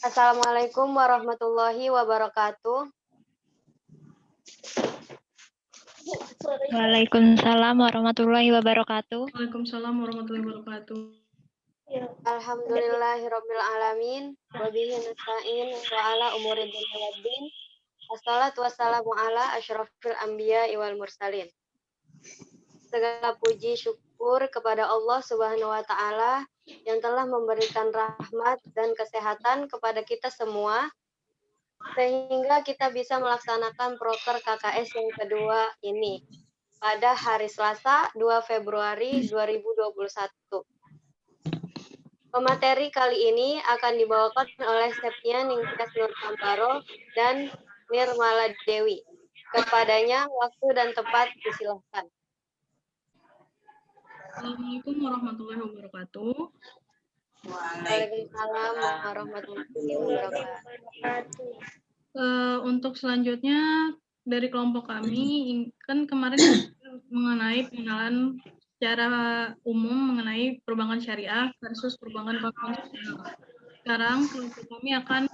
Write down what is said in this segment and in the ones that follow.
Assalamualaikum warahmatullahi wabarakatuh. Waalaikumsalam warahmatullahi wabarakatuh. Waalaikumsalam warahmatullahi wabarakatuh. Alhamdulillahirabbil alamin wa bihi nasta'in wa ala umuri dunya waddin. Wassalatu wassalamu ala asyrafil anbiya'i wal mursalin. Segala puji syukur kepada Allah Subhanahu wa taala yang telah memberikan rahmat dan kesehatan kepada kita semua sehingga kita bisa melaksanakan proker KKS yang kedua ini pada hari Selasa 2 Februari 2021. Pemateri kali ini akan dibawakan oleh Septian Ningtyas Nur Kamparo dan Nirmala Dewi. Kepadanya waktu dan tempat disilahkan. Assalamualaikum warahmatullahi wabarakatuh. Waalaikumsalam warahmatullahi wabarakatuh. Untuk selanjutnya dari kelompok kami kan kemarin mengenai pengenalan secara umum mengenai perbankan syariah versus perbankan konvensional. Sekarang kelompok kami akan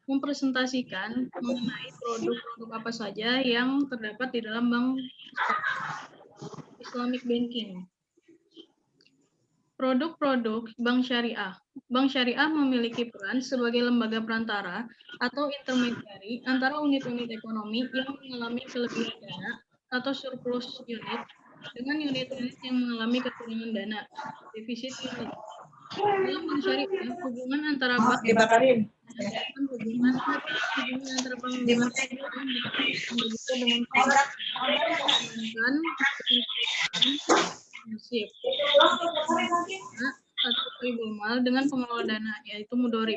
mempresentasikan mengenai produk-produk apa saja yang terdapat di dalam bank Islamic Banking. Produk-produk bank syariah. Bank syariah memiliki peran sebagai lembaga perantara atau intermediari antara unit-unit ekonomi yang mengalami kelebihan dana atau surplus unit dengan unit-unit yang mengalami kekurangan dana, defisit unit. Dalam bank syariah, hubungan antara bank hubungan antara bank dengan nasib atau tribunal dengan pengelola dana, yaitu mudorib.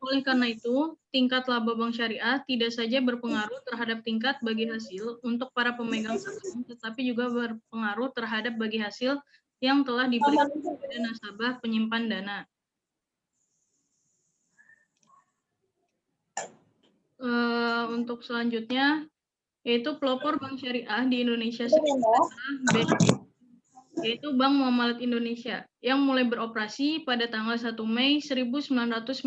Oleh karena itu, tingkat laba bank syariah tidak saja berpengaruh terhadap tingkat bagi hasil untuk para pemegang saham, tetapi juga berpengaruh terhadap bagi hasil yang telah diberikan kepada nasabah penyimpan dana. Untuk selanjutnya, yaitu pelopor bank syariah di Indonesia yaitu Bank Muamalat Indonesia, yang mulai beroperasi pada tanggal 1 Mei 1992.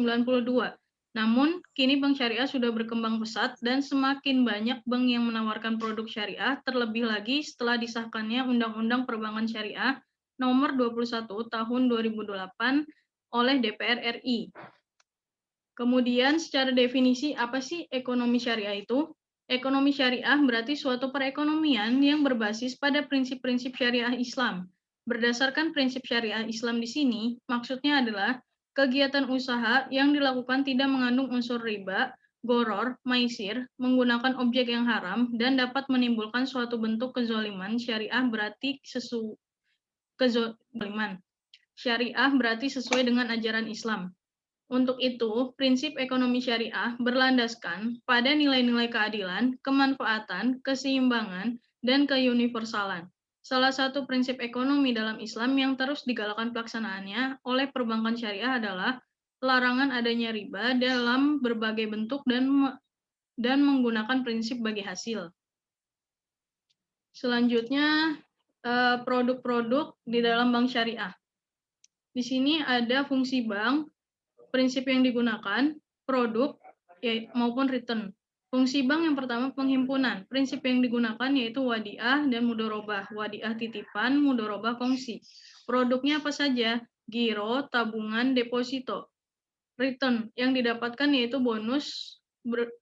Namun, kini bank syariah sudah berkembang pesat dan semakin banyak bank yang menawarkan produk syariah, terlebih lagi setelah disahkannya Undang-Undang Perbankan Syariah Nomor 21 Tahun 2008 oleh DPR RI. Kemudian, secara definisi, apa sih ekonomi syariah itu? Ekonomi syariah berarti suatu perekonomian yang berbasis pada prinsip-prinsip syariah Islam. Berdasarkan prinsip syariah Islam di sini, maksudnya adalah kegiatan usaha yang dilakukan tidak mengandung unsur riba, goror, maisir, menggunakan objek yang haram, dan dapat menimbulkan suatu bentuk kezaliman. Syariah berarti kezaliman. Syariah berarti sesuai dengan ajaran Islam. Untuk itu, prinsip ekonomi syariah berlandaskan pada nilai-nilai keadilan, kemanfaatan, keseimbangan, dan keuniversalan. Salah satu prinsip ekonomi dalam Islam yang terus digalakkan pelaksanaannya oleh perbankan syariah adalah larangan adanya riba dalam berbagai bentuk dan menggunakan prinsip bagi hasil. Selanjutnya, produk-produk di dalam bank syariah. Di sini ada fungsi bank, prinsip yang digunakan, produk, maupun return. Fungsi bank yang pertama penghimpunan. Prinsip yang digunakan yaitu wadiah dan mudorobah. Wadiah titipan, mudorobah kongsi. Produknya apa saja? Giro, tabungan, deposito. Return yang didapatkan yaitu bonus,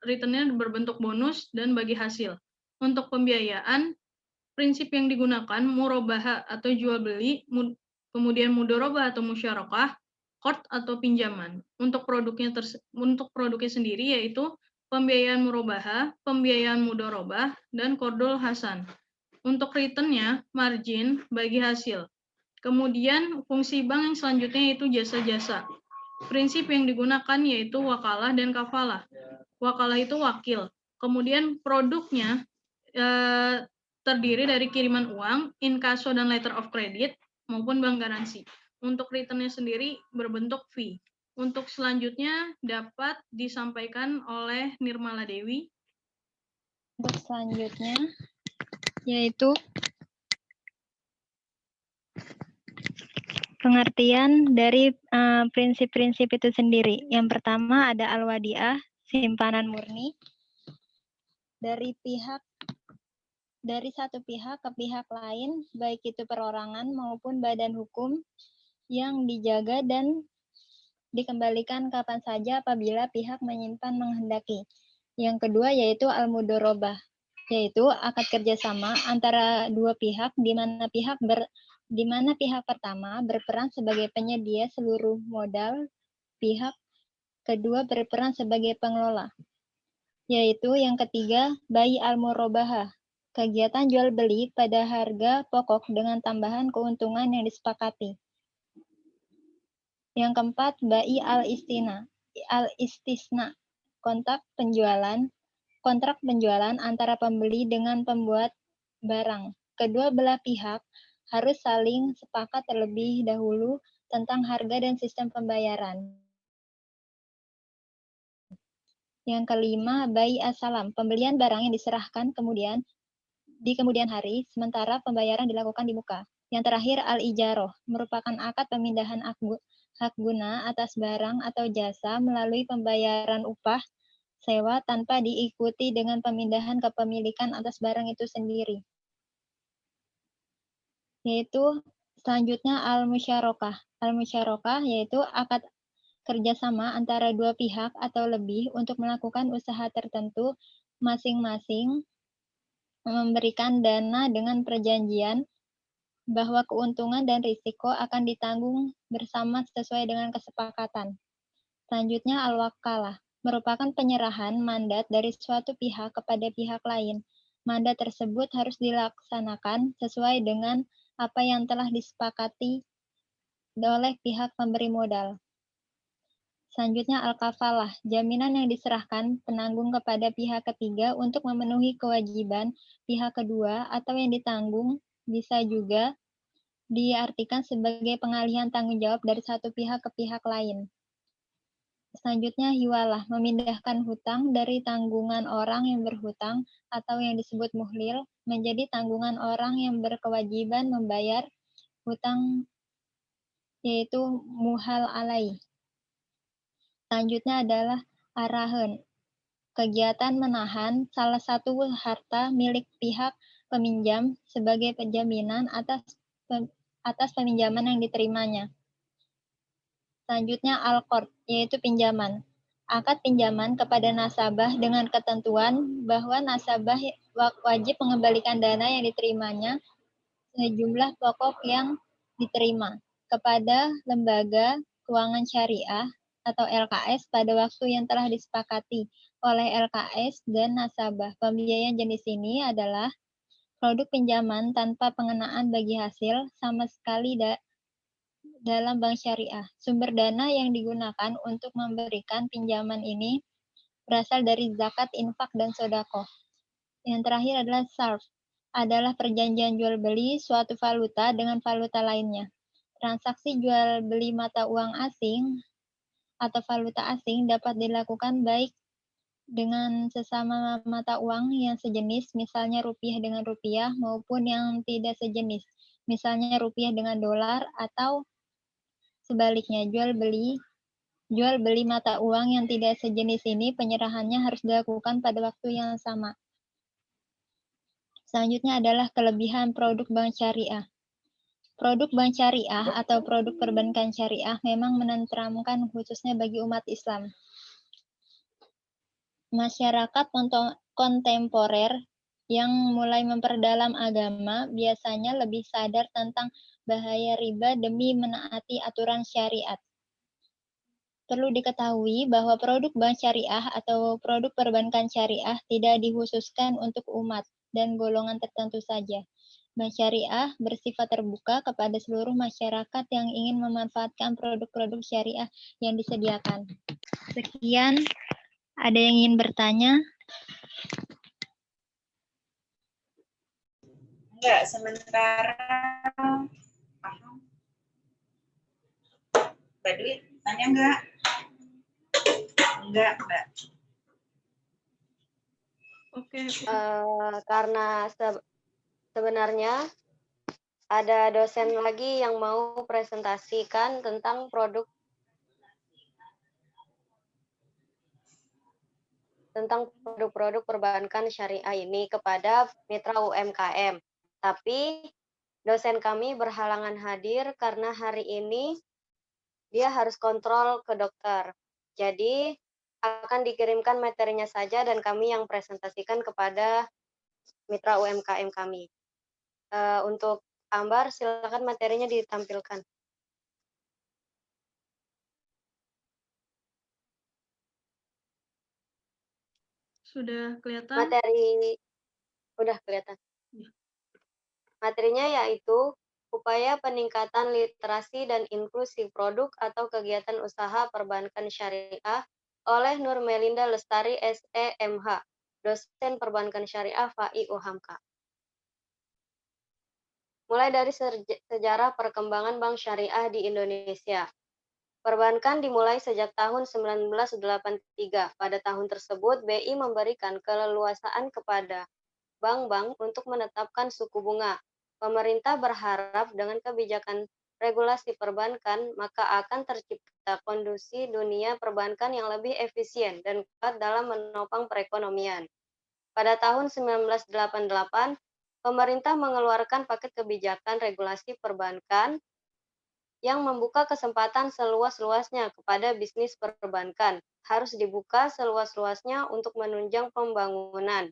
returnnya berbentuk bonus dan bagi hasil. Untuk pembiayaan, prinsip yang digunakan murabahah atau jual beli, kemudian mudorobah atau musyarakah, qard atau pinjaman. Untuk produknya sendiri yaitu pembiayaan murabahah, pembiayaan mudorobah, dan qardul hasan. Untuk returnnya margin bagi hasil. Kemudian fungsi bank yang selanjutnya yaitu jasa-jasa. Prinsip yang digunakan yaitu wakalah dan kafalah. Wakalah itu wakil. Kemudian produknya terdiri dari kiriman uang, inkaso dan letter of credit, maupun bank garansi. Untuk returnnya sendiri berbentuk fee. Untuk selanjutnya dapat disampaikan oleh Nirmala Dewi. Untuk selanjutnya yaitu pengertian dari prinsip-prinsip itu sendiri. Yang pertama ada al-wadi'ah, simpanan murni dari satu pihak ke pihak lain, baik itu perorangan maupun badan hukum yang dijaga dan dikembalikan kapan saja apabila pihak menyimpan menghendaki. Yang kedua yaitu al-mudorobah, yaitu akad kerjasama antara dua pihak di mana pihak pertama berperan sebagai penyedia seluruh modal, pihak kedua berperan sebagai pengelola. Yaitu yang ketiga, bai al-murabahah, kegiatan jual beli pada harga pokok dengan tambahan keuntungan yang disepakati. Yang keempat, bai al-istisna, kontrak penjualan antara pembeli dengan pembuat barang. Kedua belah pihak harus saling sepakat terlebih dahulu tentang harga dan sistem pembayaran. Yang kelima, bai as-salam, pembelian barang yang diserahkan di kemudian hari, sementara pembayaran dilakukan di muka. Yang terakhir, al-ijaroh, merupakan akad pemindahan hak guna atas barang atau jasa melalui pembayaran upah sewa tanpa diikuti dengan pemindahan kepemilikan atas barang itu sendiri. Yaitu selanjutnya al-musyarakah. Al-musyarakah yaitu akad kerjasama antara dua pihak atau lebih untuk melakukan usaha tertentu, masing-masing memberikan dana dengan perjanjian bahwa keuntungan dan risiko akan ditanggung bersama sesuai dengan kesepakatan. Selanjutnya al-wakalah, merupakan penyerahan mandat dari suatu pihak kepada pihak lain. Mandat tersebut harus dilaksanakan sesuai dengan apa yang telah disepakati oleh pihak pemberi modal. Selanjutnya al-kafalah, jaminan yang diserahkan penanggung kepada pihak ketiga untuk memenuhi kewajiban pihak kedua atau yang ditanggung bisa juga diartikan sebagai pengalihan tanggung jawab dari satu pihak ke pihak lain. Selanjutnya hiwalah, memindahkan hutang dari tanggungan orang yang berhutang atau yang disebut muhlil menjadi tanggungan orang yang berkewajiban membayar hutang, yaitu muhal alaih. Selanjutnya adalah arahan, kegiatan menahan salah satu harta milik pihak peminjam sebagai penjaminan atas peminjaman yang diterimanya. Selanjutnya al-qard, yaitu pinjaman. Akad pinjaman kepada nasabah dengan ketentuan bahwa nasabah wajib mengembalikan dana yang diterimanya sejumlah pokok yang diterima kepada lembaga keuangan syariah atau LKS pada waktu yang telah disepakati oleh LKS dan nasabah. Pembiayaan jenis ini adalah produk pinjaman tanpa pengenaan bagi hasil sama sekali dalam bank syariah. Sumber dana yang digunakan untuk memberikan pinjaman ini berasal dari zakat, infak, dan sedekah. Yang terakhir adalah sarf, adalah perjanjian jual beli suatu valuta dengan valuta lainnya. Transaksi jual beli mata uang asing atau valuta asing dapat dilakukan baik dengan sesama mata uang yang sejenis, misalnya rupiah dengan rupiah, maupun yang tidak sejenis, misalnya rupiah dengan dolar, atau sebaliknya jual beli mata uang yang tidak sejenis ini penyerahannya harus dilakukan pada waktu yang sama. Selanjutnya adalah kelebihan produk bank syariah. Produk bank syariah atau produk perbankan syariah memang menenteramkan khususnya bagi umat Islam. Masyarakat kontemporer yang mulai memperdalam agama biasanya lebih sadar tentang bahaya riba demi menaati aturan syariat. Perlu diketahui bahwa produk bank syariah atau produk perbankan syariah tidak dikhususkan untuk umat dan golongan tertentu saja. Bank syariah bersifat terbuka kepada seluruh masyarakat yang ingin memanfaatkan produk-produk syariah yang disediakan. Sekian, ada yang ingin bertanya? Enggak, sementara paham. Mbak Dwi, tanya enggak? Enggak, Mbak. Oke. Karena sebenarnya Ada dosen lagi yang mau presentasikan tentang produk-produk perbankan syariah ini kepada mitra UMKM. Tapi dosen kami berhalangan hadir karena hari ini dia harus kontrol ke dokter. Jadi akan dikirimkan materinya saja dan kami yang presentasikan kepada mitra UMKM kami. Untuk Ambar, silakan materinya ditampilkan. Sudah kelihatan? Udah kelihatan. Ya. Materinya yaitu upaya peningkatan literasi dan inklusi produk atau kegiatan usaha perbankan syariah oleh Nur Melinda Lestari SEMH, dosen perbankan syariah FAI UHAMKA. Mulai dari sejarah perkembangan bank syariah di Indonesia. Perbankan dimulai sejak tahun 1983. Pada tahun tersebut, BI memberikan keleluasaan kepada bank-bank untuk menetapkan suku bunga. Pemerintah berharap dengan kebijakan regulasi perbankan, maka akan tercipta kondisi dunia perbankan yang lebih efisien dan kuat dalam menopang perekonomian. Pada tahun 1988, pemerintah mengeluarkan paket kebijakan regulasi perbankan yang membuka kesempatan seluas-luasnya kepada bisnis perbankan. Harus dibuka seluas-luasnya untuk menunjang pembangunan.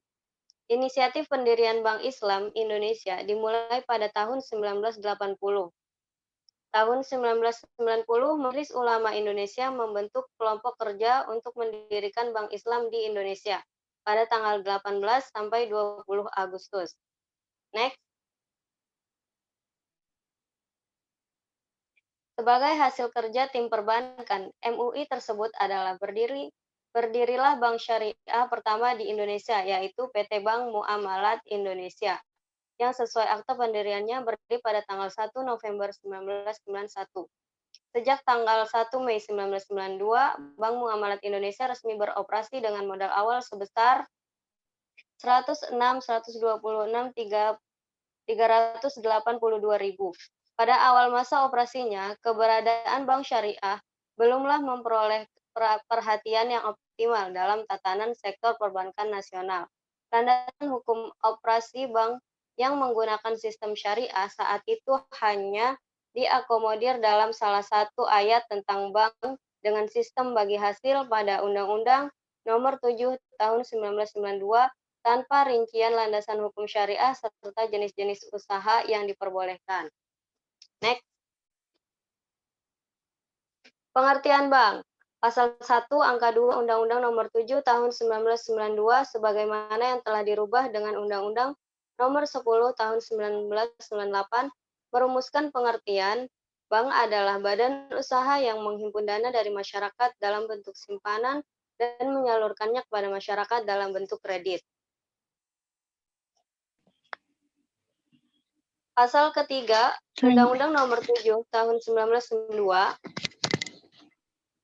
Inisiatif pendirian Bank Islam Indonesia dimulai pada tahun 1980. Tahun 1990, Majelis Ulama Indonesia membentuk kelompok kerja untuk mendirikan Bank Islam di Indonesia pada tanggal 18 sampai 20 Agustus. Next. Sebagai hasil kerja tim perbankan, MUI tersebut adalah berdirilah Bank Syariah pertama di Indonesia, yaitu PT Bank Muamalat Indonesia, yang sesuai akta pendiriannya berdiri pada tanggal 1 November 1991. Sejak tanggal 1 Mei 1992, Bank Muamalat Indonesia resmi beroperasi dengan modal awal sebesar 382.382.000. Pada awal masa operasinya, keberadaan Bank Syariah belumlah memperoleh perhatian yang optimal dalam tatanan sektor perbankan nasional. Landasan hukum operasi bank yang menggunakan sistem syariah saat itu hanya diakomodir dalam salah satu ayat tentang bank dengan sistem bagi hasil pada Undang-Undang Nomor 7 Tahun 1992 tanpa rincian landasan hukum syariah serta jenis-jenis usaha yang diperbolehkan. Next. Pengertian bank. Pasal 1 Angka 2 Undang-Undang Nomor 7 Tahun 1992 sebagaimana yang telah dirubah dengan Undang-Undang Nomor 10 Tahun 1998 merumuskan pengertian bank adalah badan usaha yang menghimpun dana dari masyarakat dalam bentuk simpanan dan menyalurkannya kepada masyarakat dalam bentuk kredit. Pasal ketiga Undang-Undang Nomor 7 Tahun 1992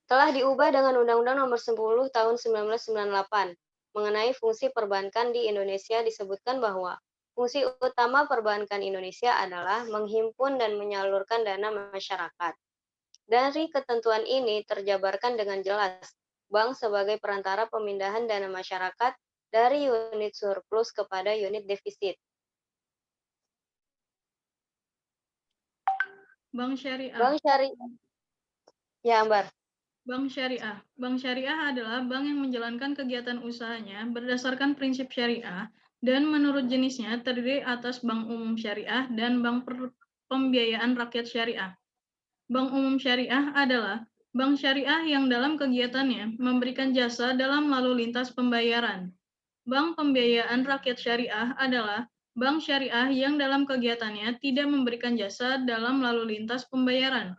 telah diubah dengan Undang-Undang Nomor 10 Tahun 1998. Mengenai fungsi perbankan di Indonesia disebutkan bahwa fungsi utama perbankan Indonesia adalah menghimpun dan menyalurkan dana masyarakat. Dari ketentuan ini terjabarkan dengan jelas bank sebagai perantara pemindahan dana masyarakat dari unit surplus kepada unit defisit. Bank Syariah. Bank Syariah. Ya, Ambar. Bank Syariah. Bank Syariah adalah bank yang menjalankan kegiatan usahanya berdasarkan prinsip syariah dan menurut jenisnya terdiri atas Bank Umum Syariah dan Bank Pembiayaan Rakyat Syariah. Bank Umum Syariah adalah bank syariah yang dalam kegiatannya memberikan jasa dalam lalu lintas pembayaran. Bank Pembiayaan Rakyat Syariah adalah bank syariah yang dalam kegiatannya tidak memberikan jasa dalam lalu lintas pembayaran.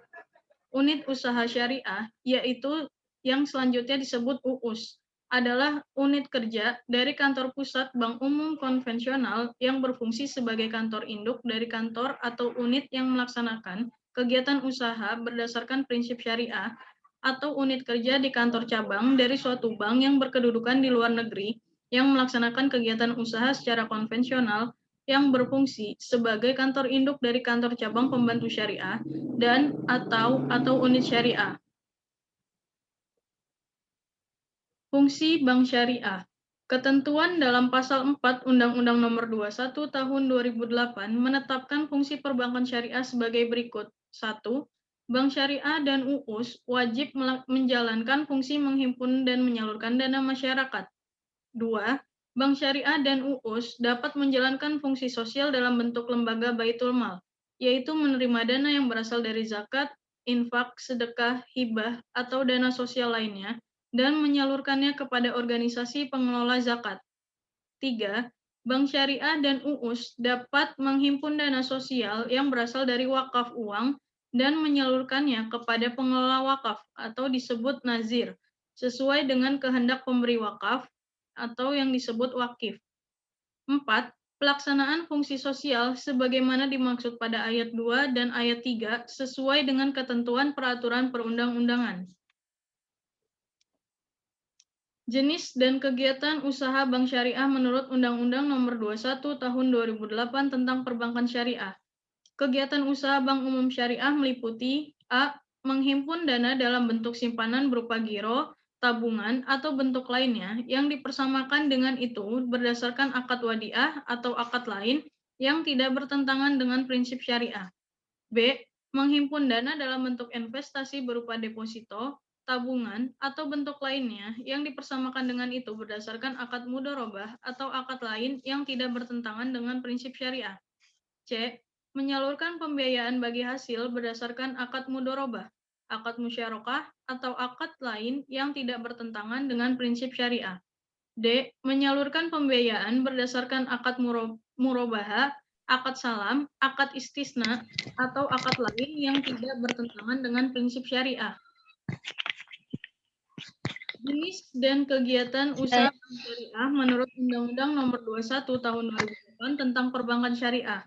Unit usaha syariah, yaitu yang selanjutnya disebut UUS, adalah unit kerja dari kantor pusat bank umum konvensional yang berfungsi sebagai kantor induk dari kantor atau unit yang melaksanakan kegiatan usaha berdasarkan prinsip syariah, atau unit kerja di kantor cabang dari suatu bank yang berkedudukan di luar negeri yang melaksanakan kegiatan usaha secara konvensional yang berfungsi sebagai kantor induk dari kantor cabang pembantu syariah dan atau unit syariah. Fungsi bank syariah. Ketentuan dalam pasal 4 Undang-Undang Nomor 21 Tahun 2008 menetapkan fungsi perbankan syariah sebagai berikut. 1. Bank syariah dan UUS wajib menjalankan fungsi menghimpun dan menyalurkan dana masyarakat. 2. Bank syariah dan UUS dapat menjalankan fungsi sosial dalam bentuk lembaga baitul mal, yaitu menerima dana yang berasal dari zakat, infak, sedekah, hibah, atau dana sosial lainnya, dan menyalurkannya kepada organisasi pengelola zakat. 3. Bank syariah dan UUS dapat menghimpun dana sosial yang berasal dari wakaf uang dan menyalurkannya kepada pengelola wakaf atau disebut nazir, sesuai dengan kehendak pemberi wakaf atau yang disebut wakif. 4. Pelaksanaan fungsi sosial sebagaimana dimaksud pada ayat 2 dan ayat 3 sesuai dengan ketentuan peraturan perundang-undangan. Jenis dan kegiatan usaha bank syariah menurut Undang-Undang Nomor 21 Tahun 2008 tentang Perbankan Syariah. Kegiatan usaha bank umum syariah meliputi A. Menghimpun dana dalam bentuk simpanan berupa giro, tabungan, atau bentuk lainnya yang dipersamakan dengan itu berdasarkan akad wadiah atau akad lain yang tidak bertentangan dengan prinsip syariah. B. Menghimpun dana dalam bentuk investasi berupa deposito, tabungan, atau bentuk lainnya yang dipersamakan dengan itu berdasarkan akad mudharabah atau akad lain yang tidak bertentangan dengan prinsip syariah. C. Menyalurkan pembiayaan bagi hasil berdasarkan akad mudharabah, akad musyarakah, atau akad lain yang tidak bertentangan dengan prinsip syariah. D. Menyalurkan pembiayaan berdasarkan akad murabaha, akad salam, akad istisna, atau akad lain yang tidak bertentangan dengan prinsip syariah. Jenis dan kegiatan usaha bank syariah menurut Undang-Undang Nomor 21 Tahun 2008 tentang Perbankan Syariah.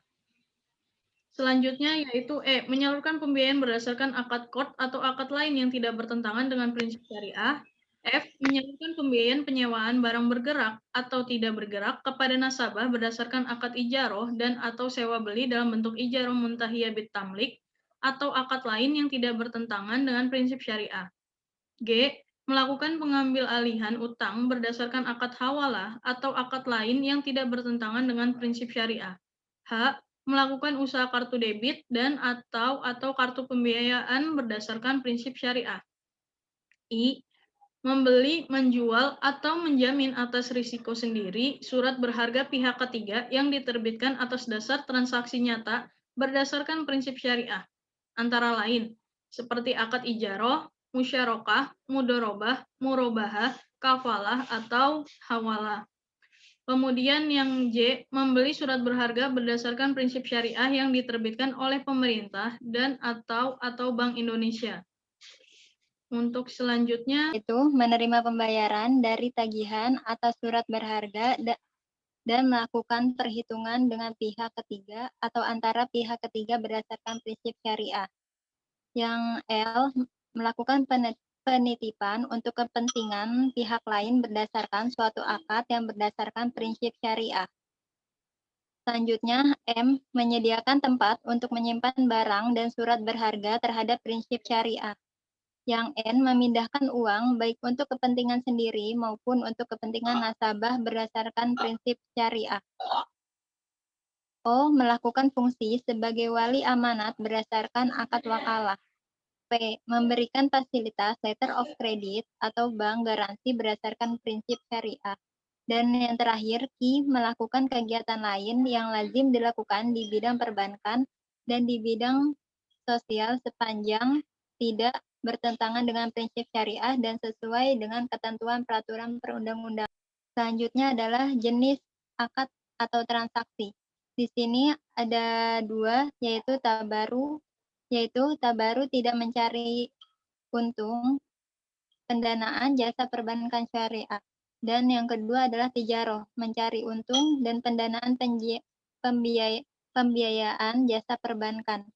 Selanjutnya yaitu E. Menyalurkan pembiayaan berdasarkan akad qard atau akad lain yang tidak bertentangan dengan prinsip syariah. F. Menyalurkan pembiayaan penyewaan barang bergerak atau tidak bergerak kepada nasabah berdasarkan akad ijaroh dan atau sewa beli dalam bentuk ijaroh muntahiyah bit tamlik atau akad lain yang tidak bertentangan dengan prinsip syariah. G. Melakukan pengambil alihan utang berdasarkan akad hawalah atau akad lain yang tidak bertentangan dengan prinsip syariah. H. Melakukan usaha kartu debit dan atau kartu pembiayaan berdasarkan prinsip syariah. I. Membeli, menjual, atau menjamin atas risiko sendiri surat berharga pihak ketiga yang diterbitkan atas dasar transaksi nyata berdasarkan prinsip syariah. Antara lain, seperti akad ijaroh, musyarakah, mudharabah, murabahah, kafalah, atau hawalah. Kemudian yang J, membeli surat berharga berdasarkan prinsip syariah yang diterbitkan oleh pemerintah dan atau Bank Indonesia. Untuk selanjutnya, Itu menerima pembayaran dari tagihan atas surat berharga dan melakukan perhitungan dengan pihak ketiga atau antara pihak ketiga berdasarkan prinsip syariah. Yang L, melakukan penitipan untuk kepentingan pihak lain berdasarkan suatu akad yang berdasarkan prinsip syariah. Selanjutnya, M, menyediakan tempat untuk menyimpan barang dan surat berharga terhadap prinsip syariah. Yang N, memindahkan uang baik untuk kepentingan sendiri maupun untuk kepentingan nasabah berdasarkan prinsip syariah. O, melakukan fungsi sebagai wali amanat berdasarkan akad wakalah. P, memberikan fasilitas letter of credit atau bank garansi berdasarkan prinsip syariah. Dan yang terakhir, Q, melakukan kegiatan lain yang lazim dilakukan di bidang perbankan dan di bidang sosial sepanjang tidak bertentangan dengan prinsip syariah dan sesuai dengan ketentuan peraturan perundang-undangan. Selanjutnya adalah jenis akad atau transaksi. Di sini ada dua, yaitu tabaru tidak mencari untung, pendanaan jasa perbankan syariah. Dan yang kedua adalah tijaroh, mencari untung dan pendanaan pembiayaan jasa perbankan.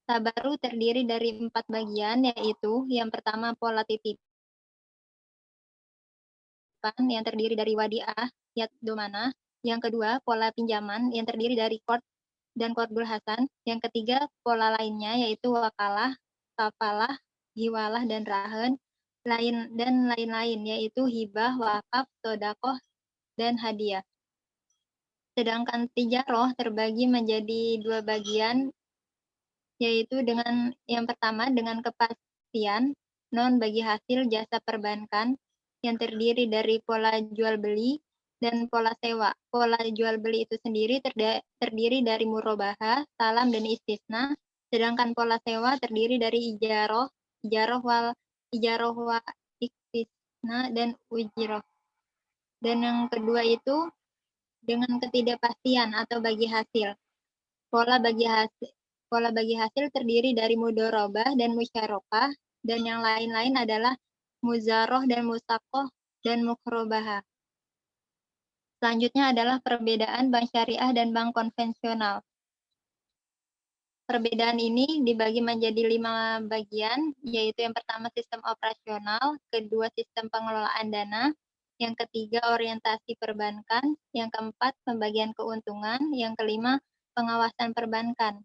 Tabaru terdiri dari 4 bagian, yaitu yang pertama pola titipan yang terdiri dari wadiah, yad domana, Yang kedua, pola pinjaman yang terdiri dari qard dan qardul hasan. Yang ketiga, pola lainnya yaitu wakalah, kafalah, hiwalah, dan rahen, lain-lain, yaitu hibah, wakaf, sodakoh, dan hadiah. Sedangkan tijaroh terbagi menjadi dua bagian, yaitu dengan yang pertama dengan kepastian non bagi hasil jasa perbankan yang terdiri dari pola jual beli dan pola sewa. Pola jual beli itu sendiri terdiri dari murabahah, salam, dan istisna, sedangkan pola sewa terdiri dari ijaroh wa istisna, dan ujroh. Dan yang kedua itu dengan ketidakpastian atau bagi hasil. Pola bagi hasil terdiri dari mudorobah dan musyarakah, dan yang lain-lain adalah muzaroh dan musakoh dan mukhrobahah. Selanjutnya adalah perbedaan bank syariah dan bank konvensional. Perbedaan ini dibagi menjadi 5 bagian, yaitu yang pertama sistem operasional, kedua sistem pengelolaan dana, yang ketiga orientasi perbankan, yang keempat pembagian keuntungan, yang kelima pengawasan perbankan.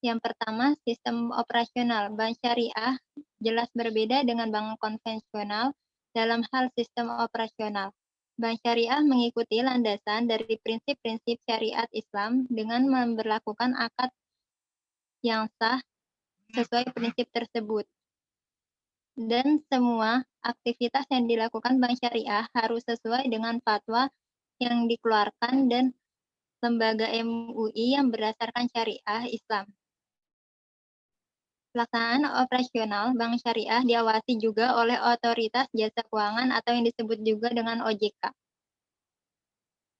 Yang pertama, sistem operasional. Bank syariah jelas berbeda dengan bank konvensional dalam hal sistem operasional. Bank syariah mengikuti landasan dari prinsip-prinsip syariat Islam dengan memberlakukan akad yang sah sesuai prinsip tersebut. Dan semua aktivitas yang dilakukan bank syariah harus sesuai dengan fatwa yang dikeluarkan dan lembaga MUI yang berdasarkan syariah Islam. Pelaksanaan operasional bank syariah diawasi juga oleh otoritas jasa keuangan atau yang disebut juga dengan OJK.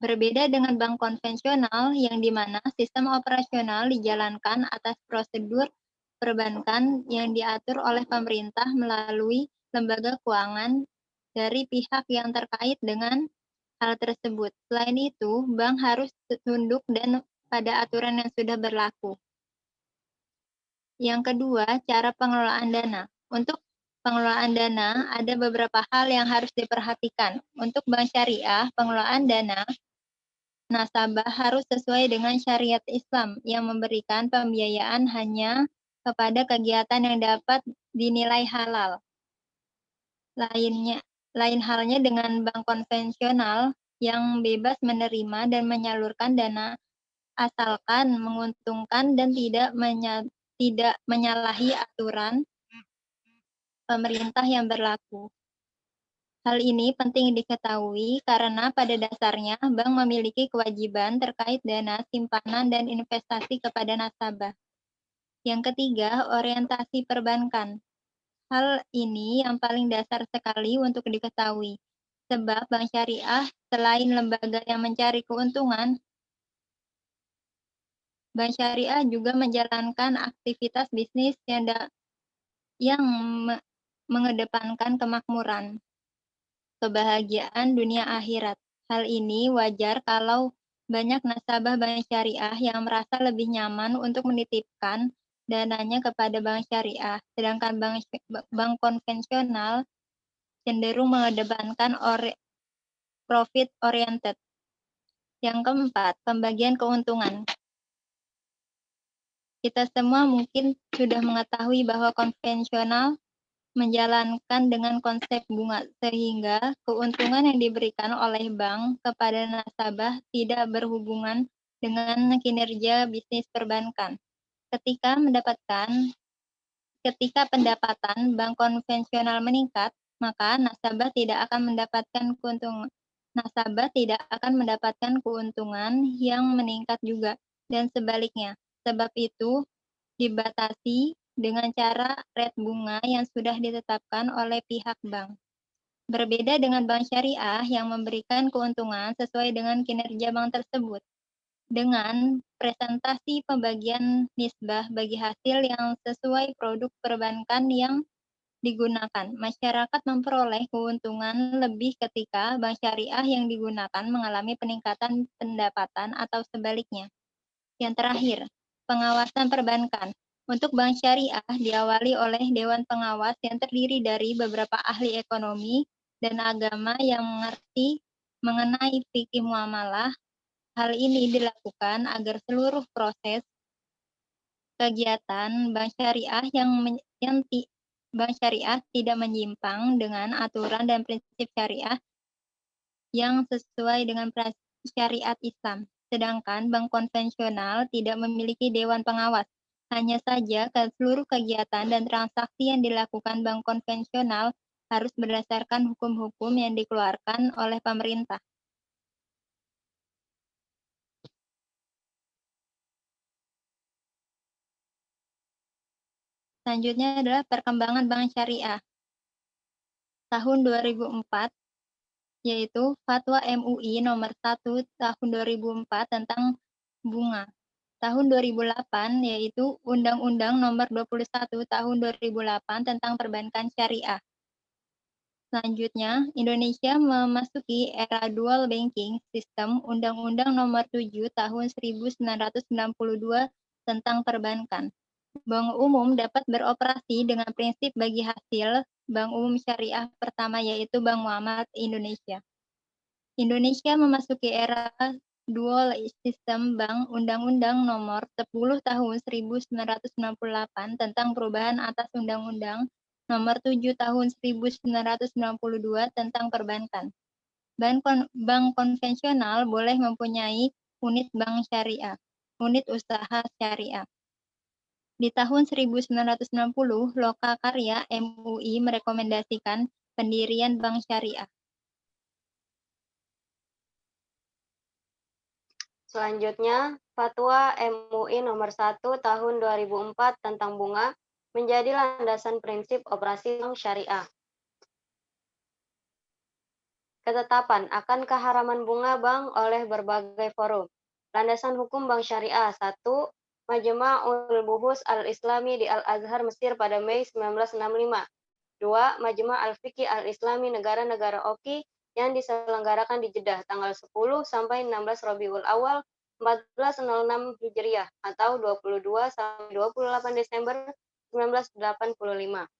Berbeda dengan bank konvensional yang di mana sistem operasional dijalankan atas prosedur perbankan yang diatur oleh pemerintah melalui lembaga keuangan dari pihak yang terkait dengan hal tersebut. Selain itu, bank harus tunduk dan pada aturan yang sudah berlaku. Yang kedua, cara pengelolaan dana. Untuk pengelolaan dana, ada beberapa hal yang harus diperhatikan. Untuk bank syariah, pengelolaan dana nasabah harus sesuai dengan syariat Islam yang memberikan pembiayaan hanya kepada kegiatan yang dapat dinilai halal. Lain halnya dengan bank konvensional yang bebas menerima dan menyalurkan dana asalkan menguntungkan dan tidak menyalahi aturan pemerintah yang berlaku. Hal ini penting diketahui karena pada dasarnya bank memiliki kewajiban terkait dana simpanan dan investasi kepada nasabah. Yang ketiga, orientasi perbankan. Hal ini yang paling dasar sekali untuk diketahui, sebab bank syariah selain lembaga yang mencari keuntungan, bank syariah juga menjalankan aktivitas bisnis yang mengedepankan kemakmuran, kebahagiaan dunia akhirat. Hal ini wajar kalau banyak nasabah bank syariah yang merasa lebih nyaman untuk menitipkan dananya kepada bank syariah, sedangkan bank konvensional cenderung mengedepankan profit oriented. Yang keempat, pembagian keuntungan. Kita semua mungkin sudah mengetahui bahwa konvensional menjalankan dengan konsep bunga, sehingga keuntungan yang diberikan oleh bank kepada nasabah tidak berhubungan dengan kinerja bisnis perbankan. Ketika pendapatan bank konvensional meningkat, maka nasabah tidak akan mendapatkan keuntungan yang meningkat juga, dan sebaliknya. Sebab itu dibatasi dengan cara rate bunga yang sudah ditetapkan oleh pihak bank. Berbeda dengan bank syariah yang memberikan keuntungan sesuai dengan kinerja bank tersebut. Dengan presentasi pembagian nisbah bagi hasil yang sesuai produk perbankan yang digunakan, masyarakat memperoleh keuntungan lebih ketika bank syariah yang digunakan mengalami peningkatan pendapatan atau sebaliknya. Yang terakhir, pengawasan perbankan. Untuk bank syariah diawali oleh Dewan Pengawas yang terdiri dari beberapa ahli ekonomi dan agama yang mengerti mengenai fikih muamalah, Hal ini dilakukan agar seluruh proses kegiatan bank syariah bank syariah tidak menyimpang dengan aturan dan prinsip syariah yang sesuai dengan syariat Islam. Sedangkan bank konvensional tidak memiliki dewan pengawas. Hanya saja seluruh kegiatan dan transaksi yang dilakukan bank konvensional harus berdasarkan hukum-hukum yang dikeluarkan oleh pemerintah. Selanjutnya adalah perkembangan bank syariah. Tahun 2004, yaitu Fatwa MUI nomor 1 tahun 2004 tentang bunga. Tahun 2008, yaitu Undang-Undang nomor 21 tahun 2008 tentang perbankan syariah. Selanjutnya, Indonesia memasuki era dual banking system Undang-Undang nomor 7 tahun 1992 tentang perbankan. Bank umum dapat beroperasi dengan prinsip bagi hasil Bank Umum Syariah pertama yaitu Bank Muamalat Indonesia. Indonesia memasuki era dual sistem bank Undang-Undang nomor 10 tahun 1998 tentang perubahan atas Undang-Undang nomor 7 tahun 1992 tentang perbankan. Bank konvensional boleh mempunyai unit bank syariah, unit usaha syariah. Di tahun 1960, Lokakarya MUI merekomendasikan pendirian bank syariah. Selanjutnya, Fatwa MUI nomor 1 tahun 2004 tentang bunga menjadi landasan prinsip operasi bank syariah. Ketetapan akan keharaman bunga bank oleh berbagai forum. Landasan hukum bank syariah 1. Majma'ul Buhus Al-Islami di Al-Azhar Mesir pada Mei 1965. 2. Majma' Al-Fiqih Al-Islami negara-negara Oki yang diselenggarakan di Jeddah tanggal 10 sampai 16 Rabiul Awal 1406 Hijriah atau 22 sampai 28 Desember 1985.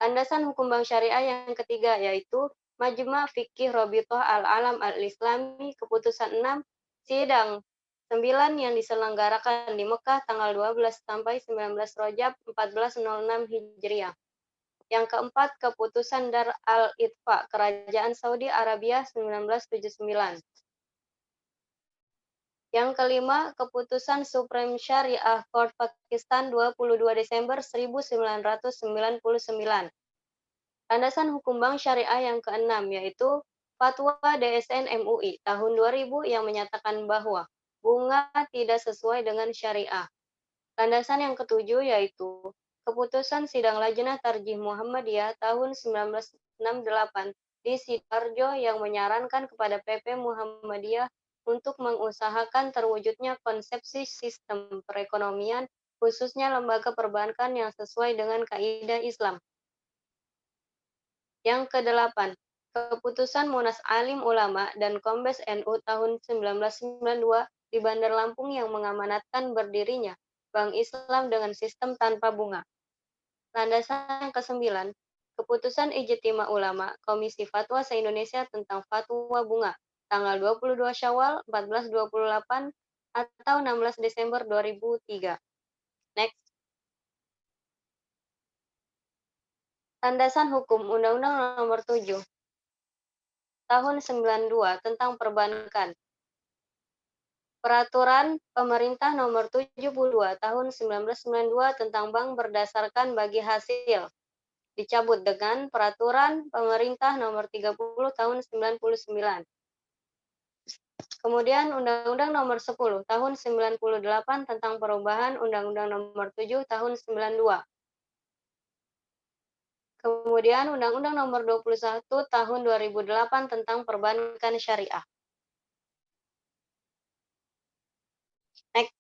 Landasan hukum bank syariah yang ketiga yaitu Majma' Fikih Rabithah Al-Alam Al-Islami keputusan 6 sidang 9 yang diselenggarakan di Mekah tanggal 12 sampai 19 Rajab 1406 Hijriah. Yang keempat, keputusan Dar al-Itfa Kerajaan Saudi Arabia 1979. Yang kelima, keputusan Supreme Syariah Court Pakistan 22 Desember 1999. Landasan hukum bank syariah yang keenam yaitu Fatwa DSN MUI tahun 2000 yang menyatakan bahwa bunga tidak sesuai dengan syariah. Landasan yang ketujuh yaitu keputusan Sidang Lajnah Tarjih Muhammadiyah tahun 1968 di Sidoarjo yang menyarankan kepada PP Muhammadiyah untuk mengusahakan terwujudnya konsepsi sistem perekonomian, khususnya lembaga perbankan yang sesuai dengan kaidah Islam. Yang kedelapan, keputusan Munas Alim Ulama dan Kombes NU tahun 1992 di Bandar Lampung yang mengamanatkan berdirinya Bank Islam dengan sistem tanpa bunga. Landasan yang ke-9, keputusan Ijtima Ulama Komisi Fatwa se-Indonesia tentang fatwa bunga tanggal 22 Syawal 1428 atau 16 Desember 2003. Next. Landasan hukum Undang-Undang Nomor 7 Tahun 92 tentang perbankan. Peraturan Pemerintah Nomor 72 Tahun 1992 tentang bank berdasarkan bagi hasil dicabut dengan Peraturan Pemerintah Nomor 30 Tahun 99. Kemudian Undang-Undang Nomor 10 Tahun 98 tentang perubahan Undang-Undang Nomor 7 Tahun 92. Kemudian Undang-Undang Nomor 21 Tahun 2008 tentang perbankan syariah. Next.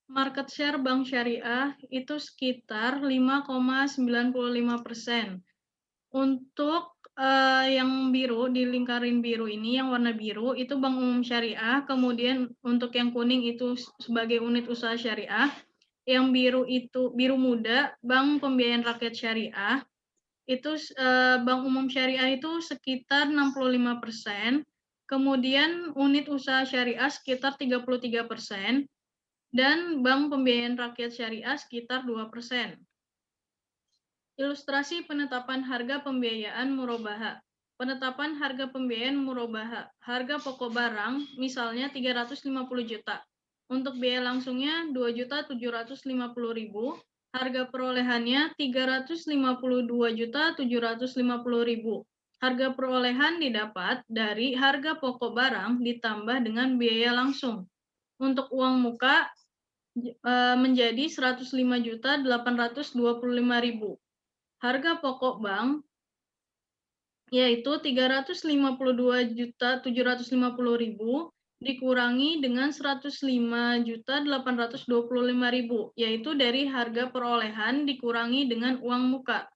Market share bank syariah itu sekitar 5,95%. Untuk yang biru, di lingkaran biru ini, yang warna biru, itu Bank Umum Syariah. Kemudian untuk yang kuning itu sebagai unit usaha syariah. Yang biru itu, biru muda, Bank Pembiayaan Rakyat Syariah. itu bank umum syariah itu sekitar 65%, kemudian unit usaha syariah sekitar 33%, dan bank pembiayaan rakyat syariah sekitar 2%. Ilustrasi penetapan harga pembiayaan murabaha. Penetapan harga pembiayaan murabaha. Harga pokok barang misalnya 350 juta. Untuk biaya langsungnya 2.750.000. Harga perolehannya 352.750.000. Harga perolehan didapat dari harga pokok barang ditambah dengan biaya langsung. Untuk uang muka menjadi 105.825.000. Harga pokok bank yaitu 352.750.000 dikurangi dengan 105.825.000, yaitu dari harga perolehan dikurangi dengan uang muka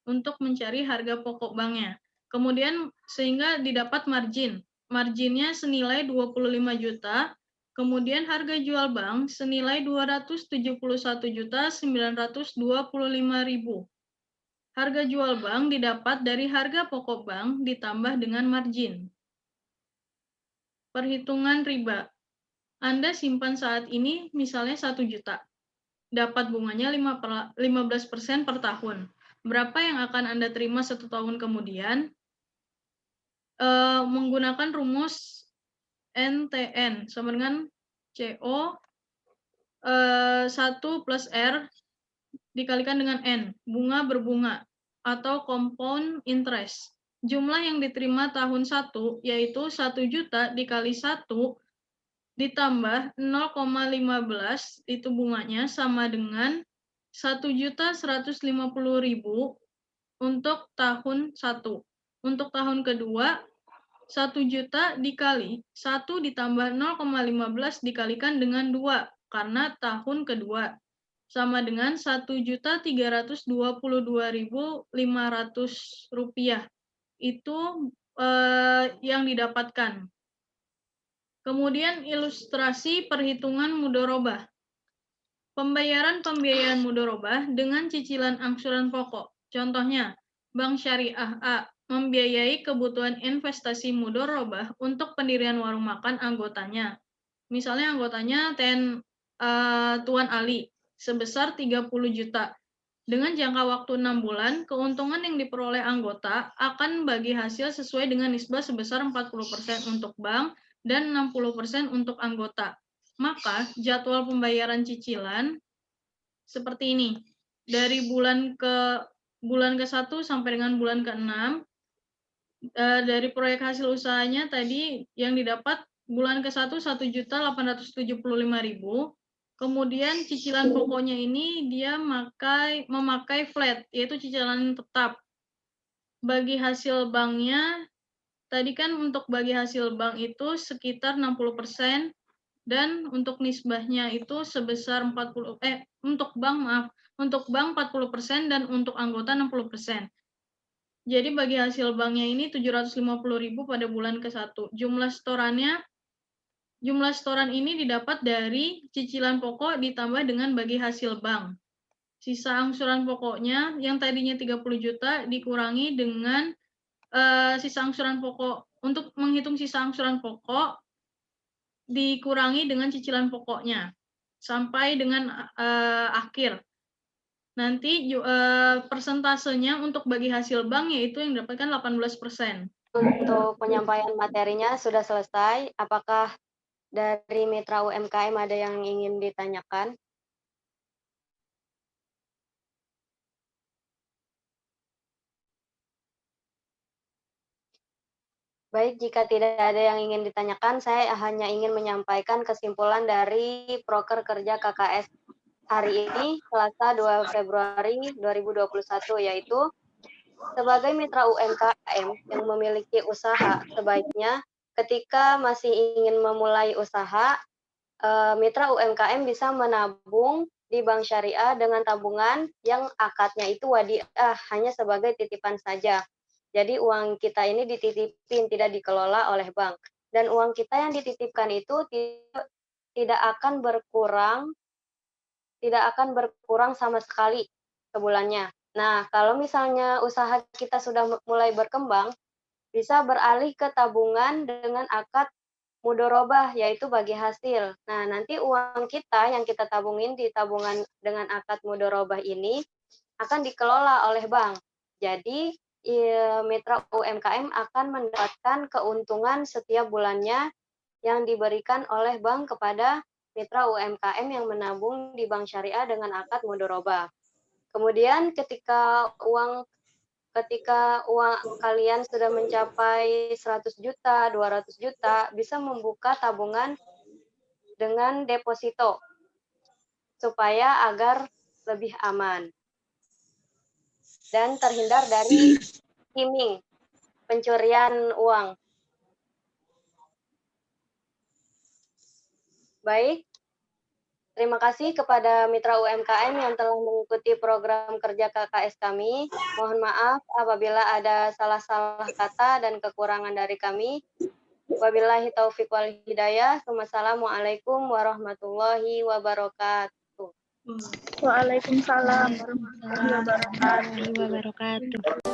untuk mencari harga pokok banknya. Kemudian sehingga didapat margin. Marginnya senilai 25 juta. Kemudian harga jual bank senilai 271.925.000. Harga jual bank didapat dari harga pokok bank ditambah dengan margin. Perhitungan riba. Anda simpan saat ini misalnya 1 juta. Dapat bunganya 15% per tahun. Berapa yang akan Anda terima 1 tahun kemudian? Menggunakan rumus NTN sama dengan CO 1 plus R dikalikan dengan N, bunga berbunga, atau compound interest. Jumlah yang diterima tahun 1, yaitu 1 juta dikali 1, ditambah 0,15, itu bunganya, sama dengan 1.150.000 untuk tahun 1. Untuk tahun kedua, 1 juta dikali 1 ditambah 0,15 dikalikan dengan 2, karena tahun kedua. Sama dengan 1.322.500 rupiah. Itu yang didapatkan. Kemudian ilustrasi perhitungan mudharabah. Pembayaran mudharabah dengan cicilan angsuran pokok. Contohnya, Bank Syariah A membiayai kebutuhan investasi mudharabah untuk pendirian warung makan anggotanya. Misalnya anggotanya Tuan Ali sebesar 30 juta. Dengan jangka waktu 6 bulan, keuntungan yang diperoleh anggota akan bagi hasil sesuai dengan nisbah sebesar 40% untuk bank dan 60% untuk anggota. Maka, jadwal pembayaran cicilan seperti ini. Dari bulan ke-1 sampai dengan bulan ke-6, dari proyek hasil usahanya tadi yang didapat bulan ke-1 1.875.000. Kemudian cicilan pokoknya ini dia memakai flat, yaitu cicilan tetap. Bagi hasil banknya, tadi kan untuk bagi hasil bank itu sekitar 60%, dan untuk nisbahnya itu sebesar untuk bank 40% dan untuk anggota 60%. Jadi bagi hasil banknya ini 750.000 pada bulan ke-1. Jumlah setoran ini didapat dari cicilan pokok ditambah dengan bagi hasil bank. Sisa angsuran pokoknya yang tadinya 30 juta dikurangi dengan sisa angsuran pokok. Untuk menghitung sisa angsuran pokok, dikurangi dengan cicilan pokoknya sampai dengan akhir. Nanti persentasenya untuk bagi hasil bank yaitu yang didapatkan 18%. Untuk penyampaian materinya sudah selesai. Apakah dari mitra UMKM ada yang ingin ditanyakan? Baik, jika tidak ada yang ingin ditanyakan, saya hanya ingin menyampaikan kesimpulan dari Proker Kerja KKS hari ini, Selasa 2 Februari 2021, yaitu sebagai mitra UMKM yang memiliki usaha, sebaiknya ketika masih ingin memulai usaha, mitra UMKM bisa menabung di bank syariah dengan tabungan yang akadnya itu wadiah, hanya sebagai titipan saja. Jadi uang kita ini dititipin, tidak dikelola oleh bank. Dan uang kita yang dititipkan itu tidak akan berkurang sama sekali sebulannya. Nah, kalau misalnya usaha kita sudah mulai berkembang, bisa beralih ke tabungan dengan akad mudorobah, yaitu bagi hasil. Nah, nanti uang kita yang kita tabungin di tabungan dengan akad mudorobah ini akan dikelola oleh bank. Jadi, mitra UMKM akan mendapatkan keuntungan setiap bulannya yang diberikan oleh bank kepada mitra UMKM yang menabung di bank syariah dengan akad mudorobah. Kemudian ketika uang kalian sudah mencapai 100 juta, 200 juta, bisa membuka tabungan dengan deposito supaya agar lebih aman dan terhindar dari skimming, pencurian uang. Baik, terima kasih kepada mitra UMKM yang telah mengikuti program kerja KKS kami. Mohon maaf apabila ada salah-salah kata dan kekurangan dari kami. Wabillahi taufiq wal hidayah. Wassalamualaikum warahmatullahi wabarakatuh. Waalaikumsalam warahmatullahi Waalaikumsalam warahmatullahi wabarakatuh.